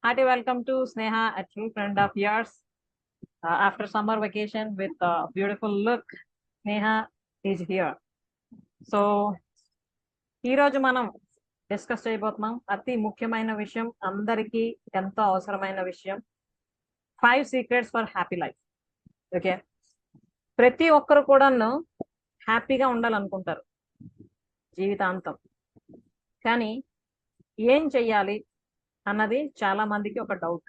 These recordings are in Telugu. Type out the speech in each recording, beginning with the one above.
Hearty welcome to Sneha, a true friend of yours. After summer vacation with a beautiful look, Sneha is here. So ఈ రోజు మనం డిస్కస్ చేయబోతున్నాం అతి ముఖ్యమైన విషయం, అందరికీ ఎంతో అవసరమైన విషయం, 5 secrets for happy life. Okay, ప్రతి ఒక్కరు కూడాను హ్యాపీగా ఉండాలనుకుంటారు జీవితాంతం. కానీ ఏం చెయ్యాలి అన్నది చాలా మందికి ఒక డౌట్.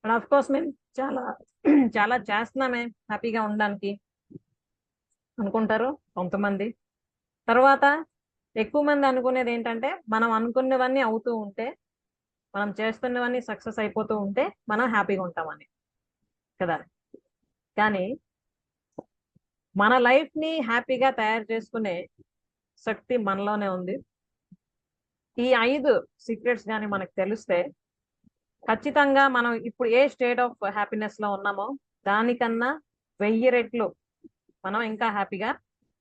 అండ్ ఆఫ్ కోర్స్ మేము చాలా చాలా చేస్తున్నామే హ్యాపీగా ఉండడానికి అనుకుంటారు కొంతమంది. తర్వాత ఎక్కువ మంది అనుకునేది ఏంటంటే, మనం అనుకున్నవన్నీ అవుతూ ఉంటే, మనం చేస్తున్నవన్నీ సక్సెస్ అయిపోతూ ఉంటే మనం హ్యాపీగా ఉంటామని కదా. కానీ మన లైఫ్ని హ్యాపీగా తయారు చేసుకునే శక్తి మనలోనే ఉంది. ఈ 5 సీక్రెట్స్ కానీ మనకు తెలిస్తే ఖచ్చితంగా మనం ఇప్పుడు ఏ స్టేట్ ఆఫ్ హ్యాపీనెస్ లో ఉన్నామో దానికన్నా 1000 రెట్లు మనం ఇంకా హ్యాపీగా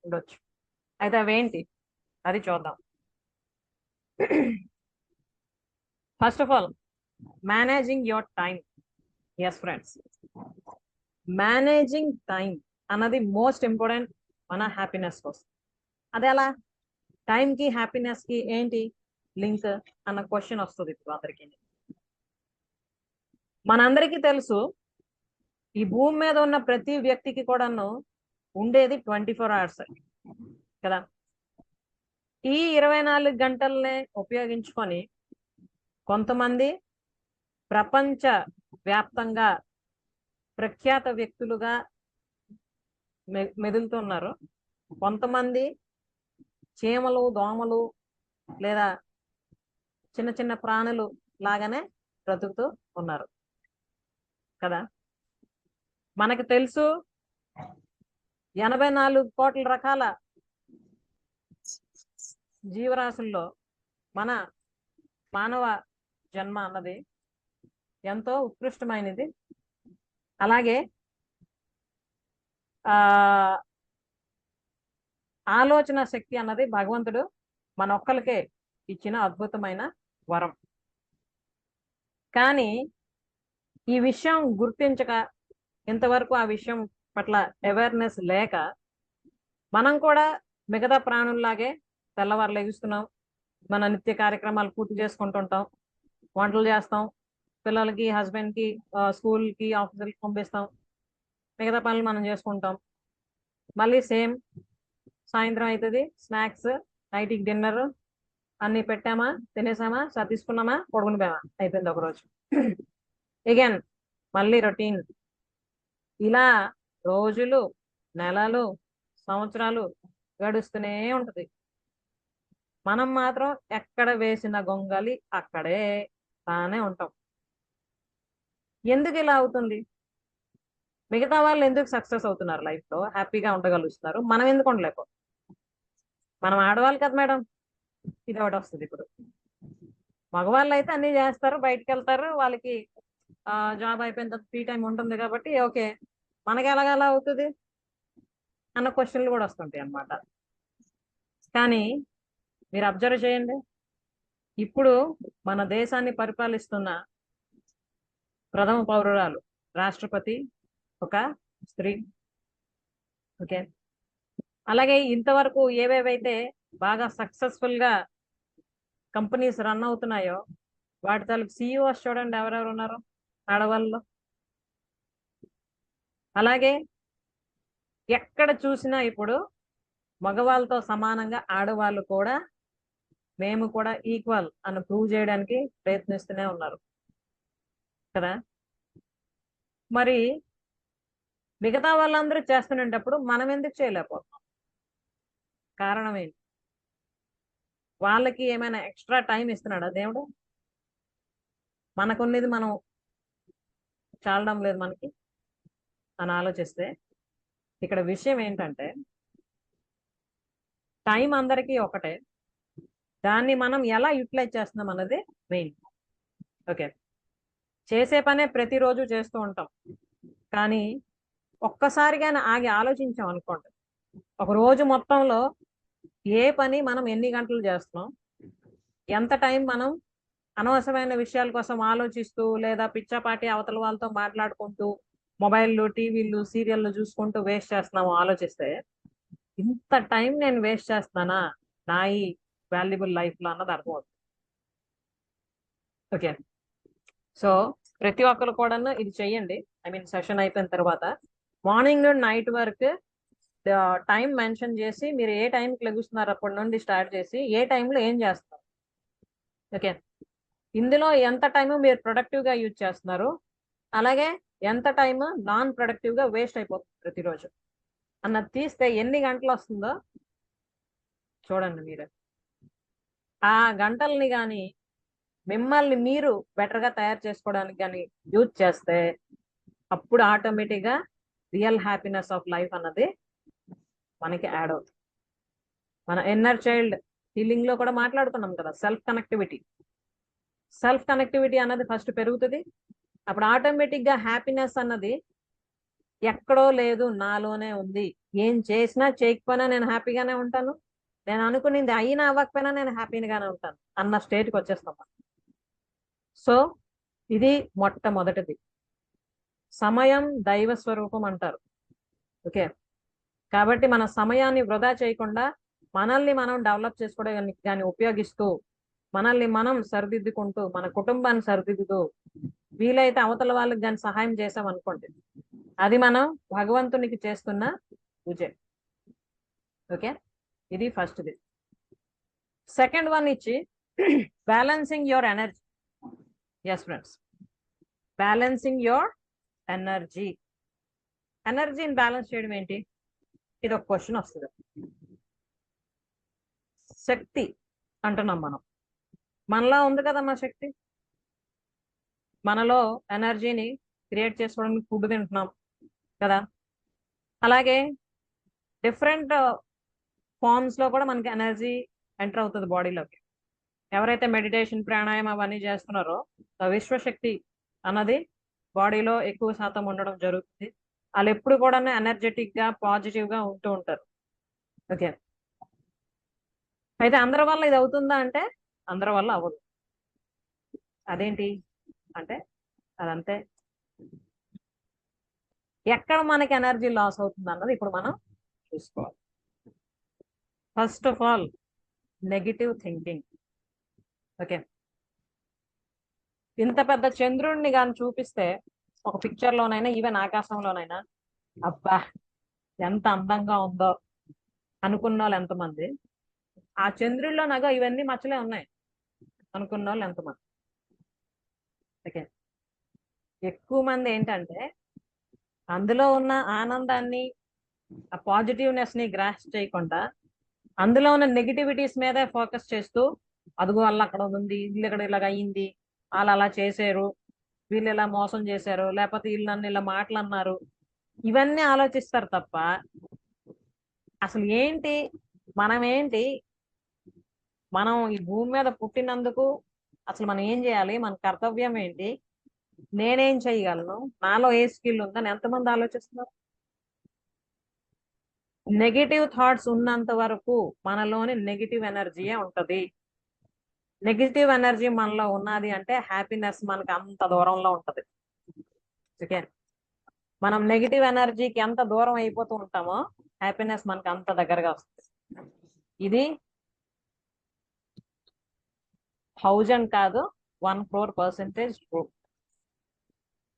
ఉండొచ్చు. అయితే అవేంటి అది చూద్దాం. First of all, managing your time. Yes friends, managing time అన్నది మోస్ట్ ఇంపార్టెంట్ మన హ్యాపీనెస్ కోసం. అది ఎలా, టైంకి హ్యాపీనెస్కి ఏంటి లింక్ అన్న క్వశ్చన్ వస్తుంది ఇప్పుడు అందరికీ. మనందరికీ తెలుసు, ఈ భూమి మీద ఉన్న ప్రతి వ్యక్తికి కూడాను ఉండేది 24 hours కదా. ఈ 24 గంటలనే ఉపయోగించుకొని కొంతమంది ప్రపంచ వ్యాప్తంగా ప్రఖ్యాత వ్యక్తులుగా మెదులుతున్నారు. కొంతమంది చీమలు, దోమలు లేదా చిన్న చిన్న ప్రాణులు లాగానే బ్రతుకుతూ ఉన్నారు కదా. మనకు తెలుసు 84 కోట్ల రకాల జీవరాశుల్లో మన మానవ జన్మ అన్నది ఎంతో ఉత్కృష్టమైనది. అలాగే ఆలోచన శక్తి అన్నది భగవంతుడు మన ఒక్కరికే ఇచ్చిన అద్భుతమైన వరం. కానీ ఈ విషయం గుర్తించక, ఇంతవరకు ఆ విషయం పట్ల అవేర్నెస్ లేక మనం కూడా మిగతా ప్రాణుల్లాగే తెల్లవారు లెగుస్తున్నాం, మన నిత్య కార్యక్రమాలు పూర్తి చేసుకుంటుంటాం, వంటలు చేస్తాం, పిల్లలకి హస్బెండ్కి స్కూల్కి ఆఫీసులకి పంపిస్తాం, మిగతా పనులు మనం చేసుకుంటాం. మళ్ళీ సేమ్ సాయంత్రం అవుతుంది, స్నాక్స్, నైట్కి డిన్నర్ అన్ని పెట్టామా, తినేసామా, తీసుకున్నామా, పడుకుని పోయామా, అయిపోయింది ఒకరోజు. అగైన్ మళ్ళీ రొటీన్. ఇలా రోజులు, నెలలు, సంవత్సరాలు గడుస్తూనే ఉంటది. మనం మాత్రం ఎక్కడ వేసిన గొంగలి అక్కడే బాగానే ఉంటాం. ఎందుకు ఇలా అవుతుంది? మిగతా వాళ్ళు ఎందుకు సక్సెస్ అవుతున్నారు లైఫ్లో, హ్యాపీగా ఉండగలుగుతున్నారు, మనం ఎందుకు ఉండలేకపో? మనం ఆడవాళ్ళు కదా మేడం, ఇది ఒకటి వస్తుంది. ఇప్పుడు మగవాళ్ళు అయితే అన్ని చేస్తారు, బయటకు వెళ్తారు, వాళ్ళకి జాబ్ అయిపోయిన తర్వాత ఫ్రీ టైం ఉంటుంది కాబట్టి ఓకే, మనకి ఎలాగలా అవుతుంది అన్న క్వశ్చన్లు కూడా వస్తుంటాయి అన్నమాట. కానీ మీరు అబ్జర్వ్ చేయండి, ఇప్పుడు మన దేశాన్ని పరిపాలిస్తున్న ప్రథమ పౌరురాలు రాష్ట్రపతి ఒక స్త్రీ. ఓకే, అలాగే ఇంతవరకు ఏవేవైతే బాగా సక్సెస్ఫుల్ గా కంపెనీస్ రన్ అవుతున్నాయో వాటి తాలూకు సిఇఓస్ చూడండి, ఎవరెవరు ఉన్నారు ఆడవాళ్ళు. అలాగే ఎక్కడ చూసినా ఇప్పుడు మగవాళ్ళతో సమానంగా ఆడవాళ్ళు కూడా, మేము కూడా ఈక్వల్ అని ప్రూవ్ చేయడానికి ప్రయత్నిస్తూనే ఉన్నారు కదా. మరి మిగతా వాళ్ళందరూ చేస్తున్నప్పుడు మనం ఎందుకు చేయలేకపోతున్నాం? కారణం ఏంటి? వాళ్ళకి ఏమైనా ఎక్స్ట్రా టైం ఇస్తున్నాడా దేవుడు? మనకున్నది మనం చాలడం లేదు మనకి అని ఆలోచిస్తే, ఇక్కడ విషయం ఏంటంటే, టైం అందరికీ ఒకటే, దాన్ని మనం ఎలా యూటిలైజ్ చేస్తున్నాం అన్నది మెయిన్. ఓకే, చేసే పనే ప్రతిరోజు చేస్తూ ఉంటాం, కానీ ఒక్కసారిగానే ఆగి ఆలోచించాం అనుకోండి, ఒక రోజు మొత్తంలో ఏ పని మనం ఎన్ని గంటలు చేస్తున్నాం, ఎంత టైం మనం అనవసరమైన విషయాల కోసం ఆలోచిస్తూ లేదా పిచ్చాపాటి అవతల వాళ్ళతో మాట్లాడుకుంటూ మొబైల్లు టీవీలు సీరియల్లు చూసుకుంటూ వేస్ట్ చేస్తున్నాము ఆలోచిస్తే ఇంత టైం నేను వేస్ట్ చేస్తున్నానా నా ఈ వాల్యుబుల్ లైఫ్ లో అన్నది అర్థమవుతుంది. ఓకే, సో ప్రతి ఒక్కరు కూడా ఇది చెయ్యండి. ఐ మీన్ సెషన్ అయిపోయిన తర్వాత మార్నింగ్ నుండి నైట్ వరకు టైం మెన్షన్ చేసి మీరు ఏ టైంకి లెగుస్తున్నారు అప్పటి నుండి స్టార్ట్ చేసి ఏ టైంలో ఏం చేస్తారు. ఓకే, ఇందులో ఎంత టైం మీరు ప్రొడక్టివ్ గా యూజ్ చేస్తున్నారు, అలాగే ఎంత టైం నాన్ ప్రొడక్టివ్ గా వేస్ట్ అయిపోతుంది ప్రతిరోజు అన్నది తీస్తే ఎన్ని గంటలు వస్తుందో చూడండి. మీరు ఆ గంటల్ని కానీ మిమ్మల్ని మీరు బెటర్ గా తయారు చేసుకోవడానికి కానీ యూజ్ చేస్తే అప్పుడు ఆటోమేటిక్ గా రియల్ హ్యాపీనెస్ ఆఫ్ లైఫ్ అన్నది మనకి యాడ్ అవుతుంది. మన ఇన్నర్ చైల్డ్ హీలింగ్ లో కూడా మాట్లాడుకున్నాం కదా, సెల్ఫ్ కనెక్టివిటీ అన్నది ఫస్ట్ పెరుగుతుంది. అప్పుడు ఆటోమేటిక్ గా హ్యాపీనెస్ అన్నది ఎక్కడో లేదు, నాలోనే ఉంది. ఏం చేసినా చేయకపోయినా నేను హ్యాపీగానే ఉంటాను, నేను అనుకునింది అయినా అవ్వకపోయినా నేను హ్యాపీగానే ఉంటాను అన్న స్టేట్కి వచ్చేస్తాం. సో ఇది మొట్టమొదటిది. సమయం దైవ స్వరూపం అంటారు. ఓకే, కాబట్టి మన సమయాన్ని వృధా చేయకుండా మనల్ని మనం డెవలప్ చేసుకోవడానికి కానీ ఉపయోగిస్తూ మనల్ని మనం సరిదిద్దుకుంటూ మన కుటుంబాన్ని సరిదిద్దుతూ వీలైతే అవతల వాళ్ళకి కానీ సహాయం చేసాం అనుకోండి, అది మనం భగవంతునికి చేస్తున్న పూజే. ఓకే, ఇది ఫస్ట్ది. సెకండ్ వన్ ఇచ్చి balancing your energy. Yes friends, balancing your ఎనర్జీని బ్యాలెన్స్ చేయడం ఏంటి? ఇది ఒక క్వశ్చన్ వస్తుంది. శక్తి అంటున్నాం మనం, మనలో ఉంది కదమ్మా శక్తి. మనలో ఎనర్జీని క్రియేట్ చేసుకోవడానికి ఫుడ్ తింటున్నాం కదా, అలాగే డిఫరెంట్ ఫార్మ్స్ లో కూడా మనకి ఎనర్జీ ఎంటర్ అవుతుంది బాడీలోకి. ఎవరైతే మెడిటేషన్ ప్రాణాయామం అవన్నీ చేస్తున్నారో విశ్వశక్తి అన్నది బాడీలో ఎక్కువ శాతం ఉండడం జరుగుతుంది. వాళ్ళు ఎప్పుడు కూడా ఎనర్జెటిక్ గా పాజిటివ్ గా ఉంటూ ఉంటారు. ఓకే, అయితే అందరి వల్ల ఇది అవుతుందా అంటే అందరి వల్ల అవ్వదు. అదేంటి అంటే అదంతే. ఎక్కడ మనకి ఎనర్జీ లాస్ అవుతుంది అన్నది ఇప్పుడు మనం చూసుకోవాలి. First of all negative thinking. Okay, ఇంత పెద్ద చంద్రుడిని కానీ చూపిస్తే ఒక పిక్చర్ లోనైనా ఈవెన్ ఆకాశంలోనైనా అబ్బా ఎంత అందంగా ఉందో అనుకున్న వాళ్ళు ఎంతమంది, ఆ చంద్రుడిలో నగ ఇవన్నీ మచ్చలే ఉన్నాయి అనుకున్న వాళ్ళు ఎంతమంది. ఓకే, ఎక్కువ మంది ఏంటంటే అందులో ఉన్న ఆనందాన్ని ఆ పాజిటివ్నెస్ ని గ్రాస్ చేయకుండా అందులో ఉన్న నెగిటివిటీస్ మీదే ఫోకస్ చేస్తూ అదుగు వల్ల అక్కడ ఉంది, వీళ్ళు ఇక్కడ ఇలాగ అయ్యింది, వాళ్ళు అలా చేశారు, వీళ్ళు ఇలా మోసం చేశారు, లేకపోతే వీళ్ళు నన్ను ఇలా మాటలు అన్నారు, ఇవన్నీ ఆలోచిస్తారు తప్ప అసలు ఏంటి మనం ఏంటి, మనం ఈ భూమి మీద పుట్టినందుకు అసలు మనం ఏం చేయాలి, మన కర్తవ్యం ఏంటి, నేనేం చేయగలను, నాలో ఏ స్కిల్ ఉందని ఎంతమంది ఆలోచిస్తున్నారు? నెగిటివ్ థాట్స్ ఉన్నంత వరకు మనలోని నెగిటివ్ ఎనర్జీయే ఉంటది. నెగిటివ్ ఎనర్జీ మనలో ఉన్నది అంటే హ్యాపీనెస్ మనకు అంత దూరంలో ఉంటది. ఓకే, మనం నెగిటివ్ ఎనర్జీకి ఎంత దూరం అయిపోతూ ఉంటామో హ్యాపీనెస్ మనకు అంత దగ్గరగా వస్తుంది. ఇది 1000 కాదు 1 crore% ట్రూ.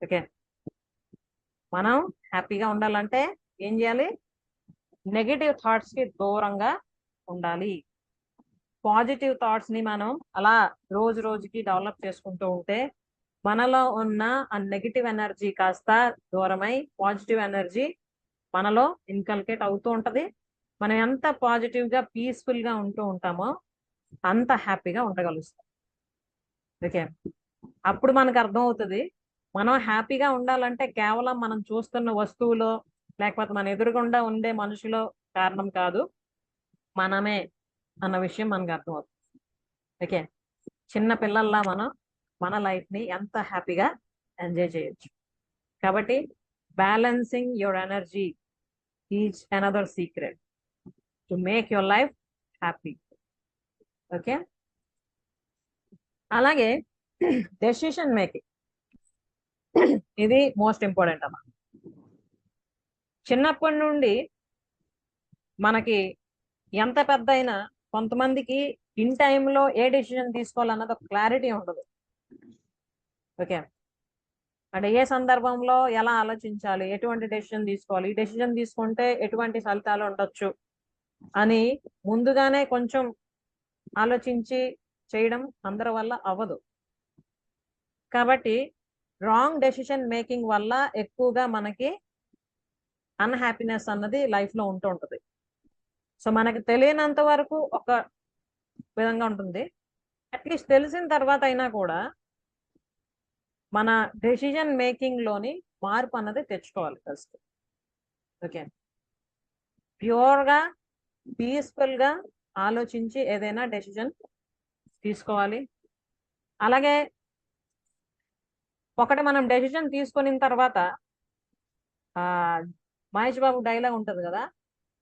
ఓకే, మనం హ్యాపీగా ఉండాలంటే ఏం చేయాలి? నెగిటివ్ థాట్స్ కి దూరంగా ఉండాలి. పాజిటివ్ థాట్స్ ని మనం అలా రోజు రోజుకి డెవలప్ చేసుకుంటూ ఉంటే మనలో ఉన్న ఆ నెగిటివ్ ఎనర్జీ కాస్త దూరమై పాజిటివ్ ఎనర్జీ మనలో ఇన్కల్కేట్ అవుతూ ఉంటది. మనం ఎంత పాజిటివ్ గా పీస్ఫుల్ గా ఉంటూ ఉంటామో అంత హ్యాపీగా ఉండగలుగుతాం. ఓకే, అప్పుడు మనకు అర్థం అవుతుంది మనం హ్యాపీగా ఉండాలంటే కేవలం మనం చూస్తున్న వస్తువులో లేకపోతే మన ఎదురుగుండా ఉండే మనుషులో కారణం కాదు, మనమే అన్న విషయం మనకు అర్థమవుతుంది. ఓకే, చిన్న పిల్లల్లా మనం మన లైఫ్ ని ఎంత హ్యాపీగా ఎంజాయ్ చేయొచ్చు. కాబట్టి balancing your energy is another secret to make your life happy. Okay, అలాగే డెసిషన్ మేకింగ్, ఇది మోస్ట్ ఇంపార్టెంట్ అమ్మా. చిన్నప్పటి నుండి మనకి ఎంత పెద్ద అయినా కొంతమందికి ఇన్ టైంలో ఏ డెసిషన్ తీసుకోవాలన్నది ఒక క్లారిటీ ఉండదు. ఓకే, అంటే ఏ సందర్భంలో ఎలా ఆలోచించాలి, ఎటువంటి డెసిషన్ తీసుకోవాలి, ఈ డెసిషన్ తీసుకుంటే ఎటువంటి ఫలితాలు ఉండొచ్చు అని ముందుగానే కొంచెం ఆలోచించి చేయడం అందరి వల్ల అవ్వదు. కాబట్టి రాంగ్ డెసిషన్ మేకింగ్ వల్ల ఎక్కువగా మనకి అన్హ్యాపీనెస్ అన్నది లైఫ్ లో ఉంటూ ఉంటుంది. సో మనకి తెలియనంత వరకు ఒక విధంగా ఉంటుంది. అట్లీస్ట్ తెలిసిన తర్వాత అయినా కూడా మన డెసిషన్ మేకింగ్ లోని మార్పు అన్నది తెచ్చుకోవాలి ఫస్ట్. ఓకే, ప్యూర్ గా పీస్ఫుల్ గా ఆలోచించి ఏదైనా డెసిషన్ తీసుకోవాలి. అలాగే ఒకటి మనం డెసిషన్ తీసుకున్న తర్వాత ఆ మహేష్ బాబు డైలాగ్ ఉంటది కదా,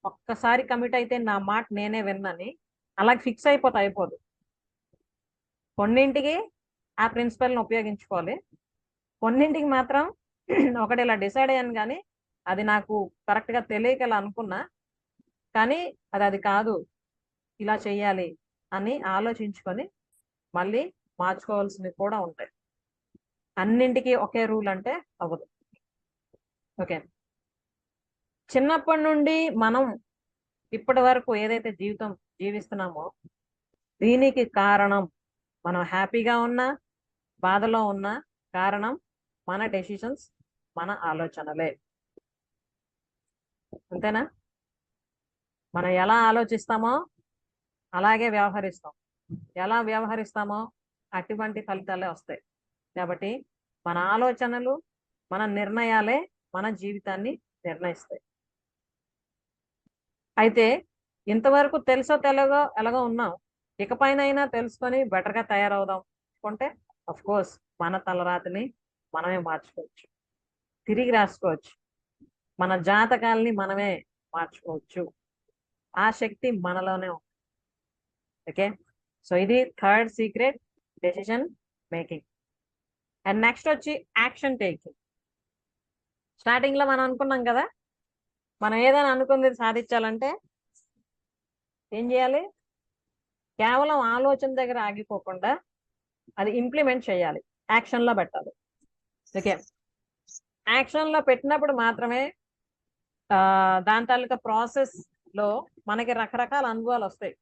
ఒక్కసారి కమిట్ అయితే నా మాట నేనే విన్నని, అలాగే ఫిక్స్ అయిపోదు. కొన్నింటికి ఆ ప్రిన్సిపల్ని ఉపయోగించుకోవాలి, కొన్నింటికి మాత్రం ఒకటి ఇలా డిసైడ్ అయ్యాను కానీ అది నాకు కరెక్ట్ గా తెలియక ఇలా అనుకున్నా, కానీ అది కాదు, ఇలా చెయ్యాలి అని ఆలోచించుకొని మళ్ళీ మార్చుకోవాల్సినవి కూడా ఉంటాయి. అన్నింటికి ఒకే రూల్ అంటే అవ్వదు. ఓకే, చిన్నప్పటి నుండి మనం ఇప్పటి వరకు ఏదైతే జీవితం జీవిస్తున్నామో దీనికి కారణం, మనం హ్యాపీగా ఉన్నా బాధలో ఉన్నా కారణం మన డెసిషన్స్, మన ఆలోచనలే. అంతేనా? మనం ఎలా ఆలోచిస్తామో అలాగే వ్యవహరిస్తాం, ఎలా వ్యవహరిస్తామో అటువంటి ఫలితాలే వస్తాయి. కాబట్టి మన ఆలోచనలు, మన నిర్ణయాలే మన జీవితాన్ని నిర్ణయిస్తాయి. అయితే ఇంతవరకు తెలుసో తెలగో ఎలాగో ఉన్నాం, ఇకపైనైనా తెలుసుకొని బెటర్గా తయారవుదాం అనుకుంటే అఫ్ కోర్స్ మన తలరాతిని మనమే మార్చుకోవచ్చు, తిరిగి రాసుకోవచ్చు, మన జాతకాల్ని మనమే మార్చుకోవచ్చు. ఆ శక్తి మనలోనే ఉంది. ఓకే, సో ఇది third secret, decision making. And next వచ్చి యాక్షన్ టేకింగ్. స్టార్టింగ్ లో మనం అనుకున్నాం కదా, మనం ఏదైనా అనుకుంది సాధించాలంటే ఏం చేయాలి? కేవలం ఆలోచన దగ్గర ఆగిపోకుండా అది ఇంప్లిమెంట్ చేయాలి, యాక్షన్ లో పెట్టాలి. ఓకే, యాక్షన్ లో పెట్టినప్పుడు మాత్రమే దాని తాలూకా ప్రాసెస్ లో మనకి రకరకాల అనుభవాలు వస్తాయి.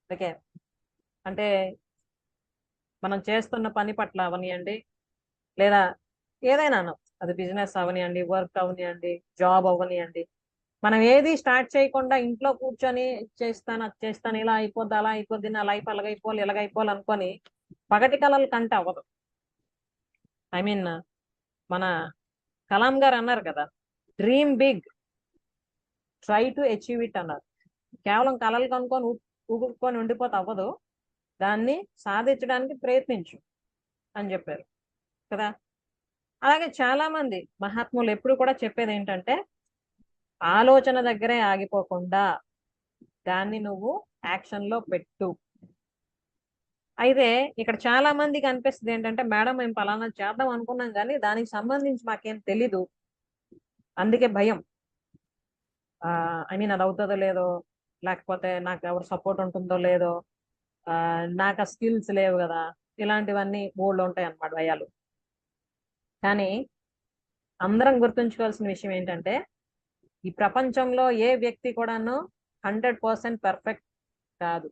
ఓకే, అంటే మనం చేస్తున్న పని పట్ల అవనియండి, లేదా ఏదైనా అది బిజినెస్ అవనియండి, వర్క్ అవనియండి, జాబ్ అవనియండి, మనం ఏది స్టార్ట్ చేయకుండా ఇంట్లో కూర్చొని చేస్తాను అది చేస్తాను, ఇలా అయిపోద్ది అలా అయిపోద్ది, నా లైఫ్ అలాగైపోవాలి ఇలాగైపోవాలి అనుకొని పగటి కళలు కంటే అవ్వదు. ఐ మీన్ మన కలాం గారు అన్నారు కదా, dream big, try to achieve it అన్నారు. కేవలం కళలు కనుక్కొని ఊగుకొని ఉండిపోతే అవ్వదు, దాన్ని సాధించడానికి ప్రయత్నించు అని చెప్పారు కదా. అలాగే చాలా మంది మహాత్ములు ఎప్పుడు కూడా చెప్పేది ఏంటంటే ఆలోచన దగ్గరే ఆగిపోకుండా దాన్ని నువ్వు యాక్షన్ లో పెట్టు. అయితే ఇక్కడ చాలా మందికి అనిపిస్తుంది ఏంటంటే, మేడం మేము పలానా చేద్దాం అనుకున్నాం కానీ దానికి సంబంధించి మాకేం తెలీదు, అందుకే భయం. ఐ మీన్ అది అవుతుందో లేదో, లేకపోతే నాకు ఎవరు సపోర్ట్ ఉంటుందో లేదో, నాకు ఆ స్కిల్స్ లేవు కదా, ఇలాంటివన్నీ బోల్డ్ ఉంటాయి అన్నమాట భయాలు. కానీ అందరం గుర్తుంచుకోవాల్సిన విషయం ఏంటంటే, ఈ ప్రపంచంలో ఏ వ్యక్తి కూడాను 100% పర్ఫెక్ట్ కాదు,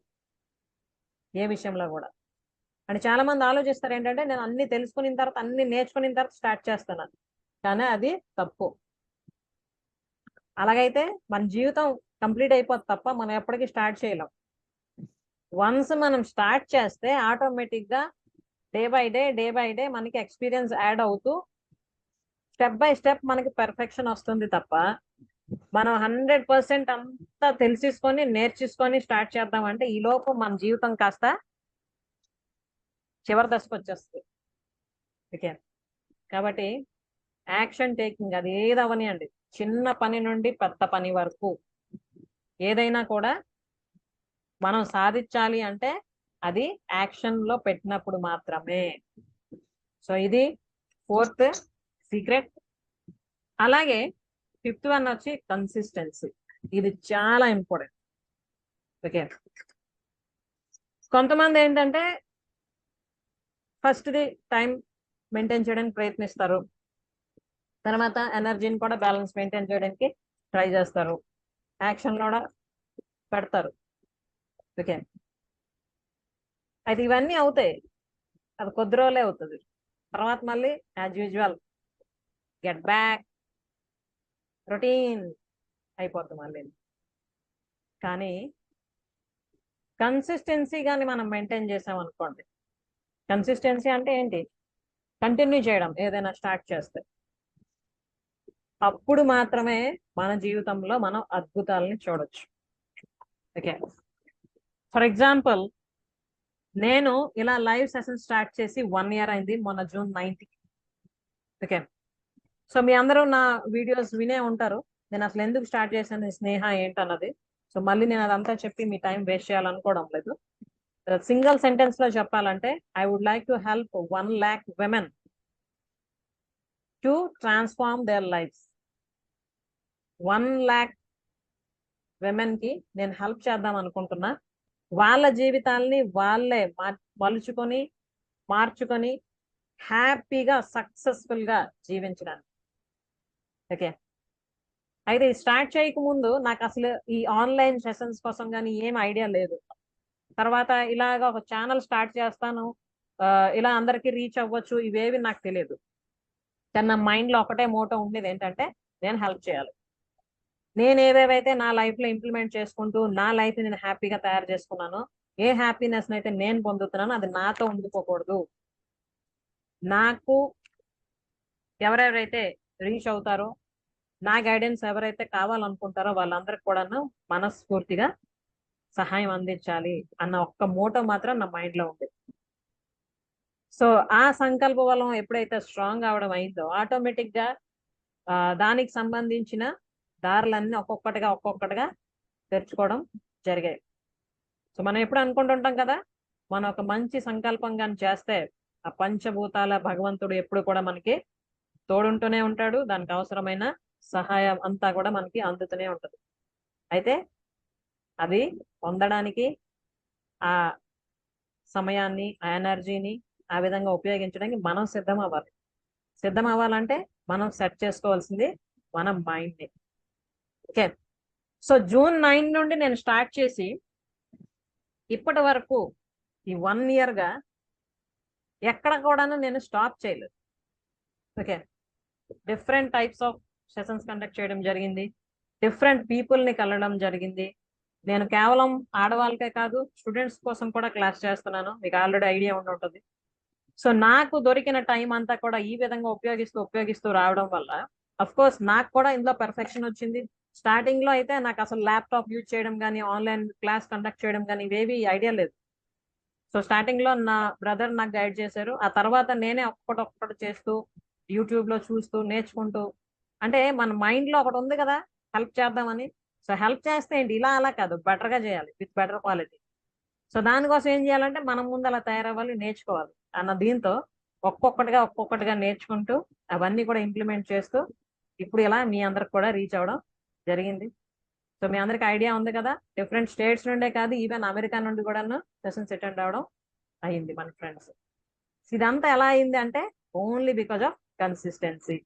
ఏ విషయంలో కూడా. అంటే చాలా మంది ఆలోచిస్తారు ఏంటంటే, నేను అన్ని తెలుసుకున్న తర్వాత అన్ని నేర్చుకున్న తర్వాత స్టార్ట్ చేస్తాను, కానీ అది తప్పు. అలాగైతే మన జీవితం కంప్లీట్ అయిపోతుంది తప్ప మనం ఎప్పటికీ స్టార్ట్ చేయలేం. వన్స్ మనం స్టార్ట్ చేస్తే ఆటోమేటిక్ గా డే బై డే మనకి ఎక్స్పీరియన్స్ యాడ్ అవుతూ స్టెప్ బై స్టెప్ మనకి పెర్ఫెక్షన్ వస్తుంది తప్ప, మనం 100% అంతా తెలిసేసుకొని నేర్చేసుకొని స్టార్ట్ చేద్దామంటే ఈ లోపు మన జీవితం కాస్త చివరి దశకు వచ్చేస్తుంది. ఓకే, కాబట్టి యాక్షన్ టేకింగ్ అది ఏదవని అండి, చిన్న పని నుండి పెద్ద పని వరకు ఏదైనా కూడా మనం సాధించాలి అంటే అది యాక్షన్ లో పెట్టినప్పుడు మాత్రమే. సో ఇది 4th సీక్రెట్. అలాగే 5th వన్ వచ్చి కన్సిస్టెన్సీ. ఇది చాలా ఇంపార్టెంట్. ఓకే, కొంతమంది ఏంటంటే ఫస్ట్ది టైం మెయింటైన్ చేయడానికి ప్రయత్నిస్తారు, తర్వాత ఎనర్జీని కూడా బ్యాలెన్స్ మెయింటైన్ చేయడానికి ట్రై చేస్తారు, యాక్షన్ కూడా పెడతారు. ఓకే, అయితే ఇవన్నీ అవుతాయి, అది కొద్ది రోజులే అవుతుంది. తర్వాత మళ్ళీ as usual get back routine అయిపోతుంది మళ్ళీ. కానీ కన్సిస్టెన్సీ కానీ మనం మెయింటైన్ చేసాం అనుకోండి, కన్సిస్టెన్సీ అంటే ఏంటి, కంటిన్యూ చేయడం ఏదైనా స్టార్ట్ చేస్తే, అప్పుడు మాత్రమే మన జీవితంలో మనం అద్భుతాలని చూడొచ్చు. ఓకే, ఫర్ ఎగ్జాంపుల్ నేను ఇలా లైవ్ సెషన్ స్టార్ట్ చేసి 1 ఇయర్ అయింది, మొన్న June 9th. ఓకే, సో మీ అందరూ నా వీడియోస్ వినే ఉంటారు, నేను అసలు ఎందుకు స్టార్ట్ చేశాను స్నేహ ఏంటన్నది. సో మళ్ళీ నేను అదంతా చెప్పి మీ టైం వేస్ట్ చేయాలనుకోవడం లేదు. సింగిల్ సెంటెన్స్ లో చెప్పాలంటే I would like to help 1 lakh women to transform their lives. 1 lakh women కి నేను హెల్ప్ చేద్దాం అనుకుంటున్నా, వాళ్ళ జీవితాల్ని వాళ్ళే మలుచుకొని మార్చుకొని హ్యాపీగా సక్సెస్ఫుల్ గా జీవించడానికి. ఓకే, అయితే స్టార్ట్ చేయకముందు నాకు అసలు ఈ ఆన్లైన్ సెషన్స్ కోసం కానీ ఏం ఐడియా లేదు. తర్వాత ఇలాగ ఒక ఛానల్ స్టార్ట్ చేస్తాను, ఇలా అందరికి రీచ్ అవ్వచ్చు, ఇవేవి నాకు తెలియదు. కానీ నా మైండ్ లో ఒకటే మోటో ఉండేది ఏంటంటే నేను హెల్ప్ చేయాలి. నేను ఏవేవైతే నా లైఫ్ లో ఇంప్లిమెంట్ చేసుకుంటూ నా లైఫ్ నేను హ్యాపీగా తయారు చేసుకున్నానో, ఏ హ్యాపీనెస్ అయితే నేను పొందుతున్నానో అది నాతో ఉండిపోకూడదు. నాకు ఎవరెవరైతే రీచ్ అవుతారో, నా గైడెన్స్ ఎవరైతే కావాలనుకుంటారో వాళ్ళందరికి కూడాను మనస్ఫూర్తిగా సహాయం అందించాలి అన్న ఒక్క మోటో మాత్రం నా మైండ్ లో ఉంది. సో ఆ సంకల్ప బలం ఎప్పుడైతే స్ట్రాంగ్ అవడం అయిందో ఆటోమేటిక్ గా దానికి సంబంధించిన దారులన్నీ ఒక్కొక్కటిగా తెరుచుకోవడం జరిగాయి. సో మనం ఎప్పుడు అనుకుంటుంటాం కదా, మనం ఒక మంచి సంకల్పం కానీ చేస్తే ఆ పంచభూతాల భగవంతుడు ఎప్పుడు కూడా మనకి తోడుంటూనే ఉంటాడు, దానికి అవసరమైన సహాయం అంతా కూడా మనకి అందుతూనే ఉంటుంది. అయితే అది పొందడానికి ఆ సమయాన్ని ఆ ఎనర్జీని ఆ విధంగా ఉపయోగించడానికి మనం సిద్ధం అవ్వాలి. సిద్ధం అవ్వాలంటే మనం సెట్ చేసుకోవాల్సింది మన మైండ్ని. ఓకే, సో June 9 నుండి నేను స్టార్ట్ చేసి ఇప్పటి వరకు ఈ 1 ఇయర్ గా ఎక్కడ కూడాను నేను స్టాప్ చేయలేదు. Okay, different types of sessions conduct చేయడం జరిగింది, డిఫరెంట్ పీపుల్ని కలవడం జరిగింది. నేను కేవలం ఆడవాళ్ళకే కాదు స్టూడెంట్స్ కోసం కూడా క్లాస్ చేస్తున్నాను, మీకు ఆల్రెడీ ఐడియా ఉండి ఉంటుంది. సో నాకు దొరికిన టైం అంతా కూడా ఈ విధంగా ఉపయోగిస్తూ రావడం వల్ల అఫ్ కోర్స్ నాకు కూడా ఇందులో పర్ఫెక్షన్ వచ్చింది. స్టార్టింగ్ లో అయితే నాకు అసలు ల్యాప్టాప్ యూజ్ చేయడం కానీ ఆన్లైన్ క్లాస్ కండక్ట్ చేయడం కానీ ఇవేవి ఐడియా లేదు. సో స్టార్టింగ్ లో నా బ్రదర్ నాకు గైడ్ చేశారు, ఆ తర్వాత నేనే ఒక్కటి చేస్తూ యూట్యూబ్ లో చూస్తూ నేర్చుకుంటూ, అంటే మన మైండ్ లో ఒకటి ఉంది కదా హెల్ప్ చేద్దామని. సో హెల్ప్ చేస్తే ఏంటి, ఇలా అలా కాదు, బెటర్ గా చేయాలి విత్ బెటర్ క్వాలిటీ. సో దానికోసం ఏం చేయాలంటే మనం ముందు అలా తయారవ్వాలి, నేర్చుకోవాలి అన్న దీంతో ఒక్కొక్కటిగా నేర్చుకుంటూ అవన్నీ కూడా ఇంప్లిమెంట్ చేస్తూ ఇప్పుడు ఇలా మీ అందరికి కూడా రీచ్ అవ్వడం జరిగింది. సో మీ అందరికి ఐడియా ఉంది కదా, డిఫరెంట్ స్టేట్స్ నుండే కాదు ఈవెన్ అమెరికా నుండి కూడా సెషన్స్ అటెండ్ అవ్వడం అయింది మన ఫ్రెండ్స్. ఇదంతా ఎలా అయింది అంటే ఓన్లీ బికాజ్ ఆఫ్ కన్సిస్టెన్సీ.